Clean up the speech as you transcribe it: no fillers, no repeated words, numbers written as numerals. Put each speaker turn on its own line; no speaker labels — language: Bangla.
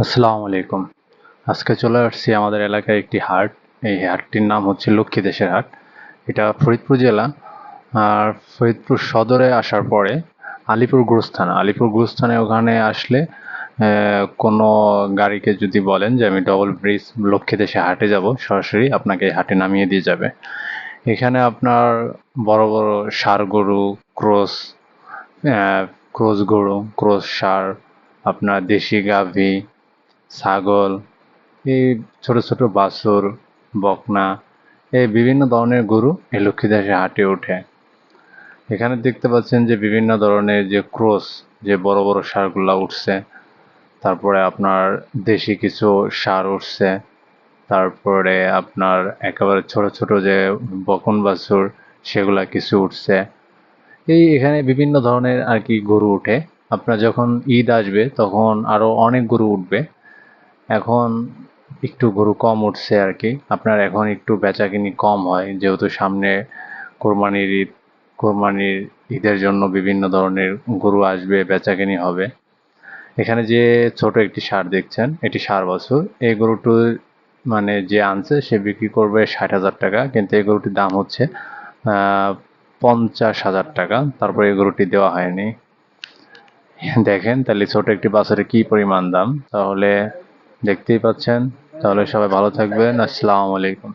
আসসালামু আলাইকুম। আজকে চলে আসছি আমাদের এলাকায় একটি হাট। এই হাটটির নাম হচ্ছে লক্ষ্মী দেশের হাট। এটা ফরিদপুর জেলা। আর ফরিদপুর সদরে আসার পরে আলিপুর গুরুস্থান, ওখানে আসলে কোনো গাড়িকে যদি বলেন যে আমি ডবল ব্রিজ লক্ষ্মী দেশে হাটে যাব, সরাসরি আপনাকে এই হাটে নামিয়ে দিয়ে যাবে। এখানে আপনার বড় বড় ষাঁড় গরু, ক্রস ক্রস গরু, ক্রস ষাঁড়, আপনার দেশি গাভী, ছাগল, এই ছোট ছোট বাছুর, বকনা, এই বিভিন্ন ধরনের গরু এই লক্ষ্মীদাসে হাটে ওঠে। এখানে দেখতে পাচ্ছেন যে বিভিন্ন ধরনের যে ক্রস, যে বড় বড় ষাঁড়গুলা উঠছে, তারপরে আপনার দেশি কিছু ষাঁড় উঠছে, তারপরে আপনার একেবারে ছোট ছোট যে বকন বাছুর সেগুলা কিছু উঠছে। এখানে বিভিন্ন ধরনের আর কি গরু উঠে। আপনার যখন ঈদ আসবে তখন আরো অনেক গরু উঠবে। এখন একটু গরু কম উঠছে আর কি। আপনার এখন একটু বেচাকিনি কম হয়, যেহেতু সামনে কোরবানির ঈদ। কোরবানির ঈদের জন্য বিভিন্ন ধরনের গরু আসবে, বেচাকিনি হবে। এখানে যে ছোট একটি ষাঁড় দেখছেন, এটি ষাঁড় বাছুর। এই গরুটির মানে যে আনছে সে বিক্রি করবে ৬০,০০০ টাকা, কিন্তু এই গরুটির দাম হচ্ছে ৫০,০০০ টাকা। তারপর এই গরুটি দেওয়া হয়নি। দেখেন তাহলে ছোট একটি বাছুরের কি পরিমাণ দাম, তাহলে দেখতেই পাচ্ছেন। তাহলে সবাই ভালো থাকবেন। আসসালামু আলাইকুম।